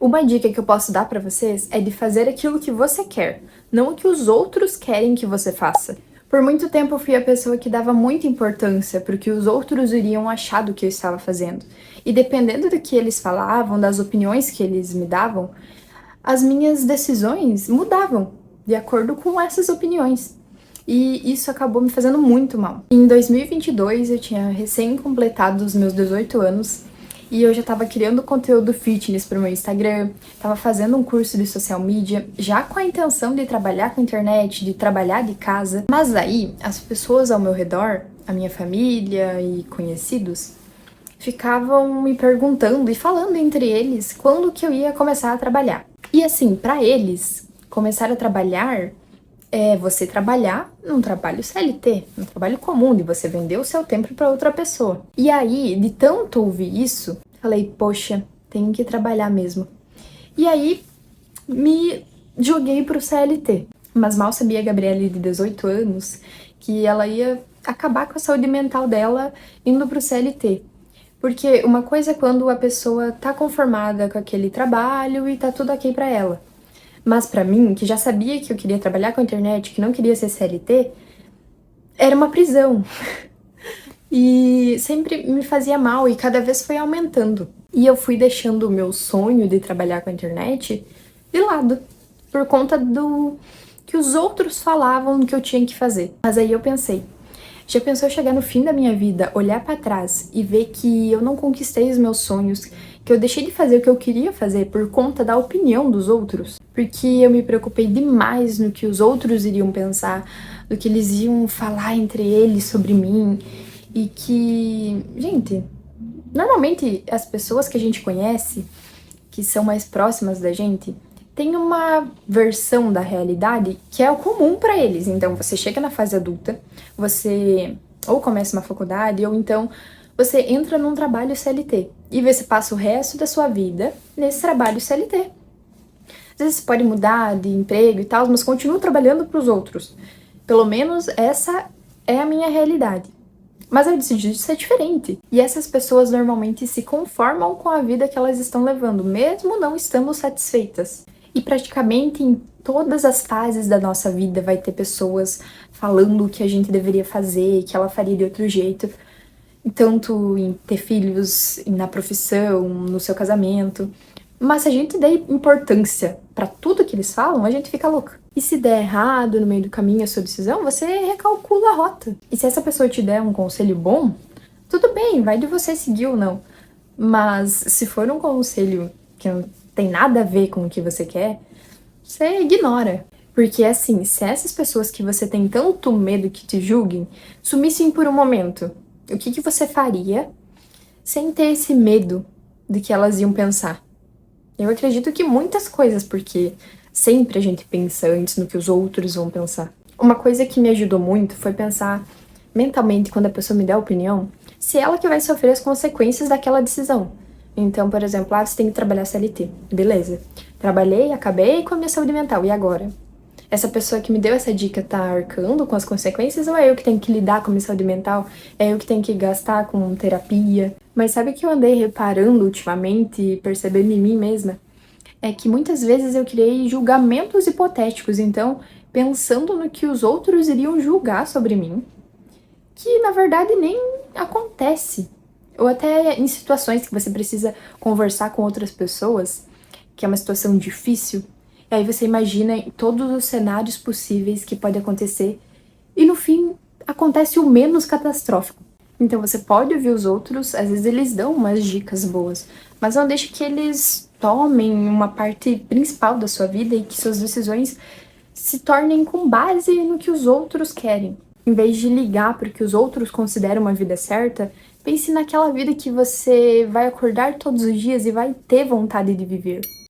Uma dica que eu posso dar pra vocês é de fazer aquilo que você quer, não o que os outros querem que você faça. Por muito tempo eu fui a pessoa que dava muita importância para o que os outros iriam achar do que eu estava fazendo. E dependendo do que eles falavam, das opiniões que eles me davam, as minhas decisões mudavam de acordo com essas opiniões. E isso acabou me fazendo muito mal. Em 2022 eu tinha recém completado os meus 18 anos e eu já tava criando conteúdo fitness pro meu Instagram, tava fazendo um curso de social media, já com a intenção de trabalhar com a internet, de trabalhar de casa. Mas aí, as pessoas ao meu redor, a minha família e conhecidos, ficavam me perguntando e falando entre eles quando que eu ia começar a trabalhar. E assim, pra eles, começar a trabalhar é você trabalhar num trabalho CLT, num trabalho comum, de você vender o seu tempo para outra pessoa. E aí, de tanto ouvir isso, falei, poxa, tenho que trabalhar mesmo. E aí, me joguei pro CLT. Mas mal sabia a Gabriele de 18 anos que ela ia acabar com a saúde mental dela indo pro CLT. Porque uma coisa é quando a pessoa tá conformada com aquele trabalho e tá tudo ok pra ela. Mas pra mim, que já sabia que eu queria trabalhar com a internet, que não queria ser CLT, era uma prisão. E sempre me fazia mal e cada vez foi aumentando. E eu fui deixando o meu sonho de trabalhar com a internet de lado, por conta do que os outros falavam que eu tinha que fazer. Mas aí eu pensei, já pensou chegar no fim da minha vida, olhar pra trás e ver que eu não conquistei os meus sonhos, que eu deixei de fazer o que eu queria fazer por conta da opinião dos outros? Porque eu me preocupei demais no que os outros iriam pensar, do que eles iam falar entre eles sobre mim, e que, gente, normalmente as pessoas que a gente conhece, que são mais próximas da gente, tem uma versão da realidade que é o comum pra eles. Então, você chega na fase adulta, você ou começa uma faculdade, ou então você entra num trabalho CLT. E você passa o resto da sua vida nesse trabalho CLT. Às vezes você pode mudar de emprego e tal, mas continua trabalhando pros outros. Pelo menos essa é a minha realidade. Mas eu decidi ser diferente. E essas pessoas normalmente se conformam com a vida que elas estão levando, mesmo não estando satisfeitas. E praticamente em todas as fases da nossa vida vai ter pessoas falando o que a gente deveria fazer, que ela faria de outro jeito. Tanto em ter filhos, na profissão, no seu casamento. Mas se a gente der importância pra tudo que eles falam, a gente fica louca. E se der errado no meio do caminho a sua decisão, você recalcula a rota. E se essa pessoa te der um conselho bom, tudo bem, vai de você seguir ou não. Mas se for um conselho que não tem nada a ver com o que você quer, você ignora. Porque assim, se essas pessoas que você tem tanto medo que te julguem, sumissem por um momento, o que você faria sem ter esse medo de que elas iam pensar? Eu acredito que muitas coisas, porque sempre a gente pensa antes no que os outros vão pensar. Uma coisa que me ajudou muito foi pensar mentalmente, quando a pessoa me der a opinião, se ela que vai sofrer as consequências daquela decisão. Então, por exemplo, você tem que trabalhar CLT. Beleza. Trabalhei, acabei com a minha saúde mental. E agora? Essa pessoa que me deu essa dica tá arcando com as consequências ou é eu que tenho que lidar com a minha saúde mental? É eu que tenho que gastar com terapia? Mas sabe o que eu andei reparando ultimamente e percebendo em mim mesma? É que muitas vezes eu criei julgamentos hipotéticos, então pensando no que os outros iriam julgar sobre mim, que na verdade nem acontece. Ou até em situações que você precisa conversar com outras pessoas, que é uma situação difícil, e aí você imagina todos os cenários possíveis que pode acontecer, e no fim acontece o menos catastrófico. Então você pode ouvir os outros, às vezes eles dão umas dicas boas, mas não deixe que eles tomem uma parte principal da sua vida e que suas decisões se tornem com base no que os outros querem. Em vez de ligar para o que os outros consideram uma vida certa, pense naquela vida que você vai acordar todos os dias e vai ter vontade de viver.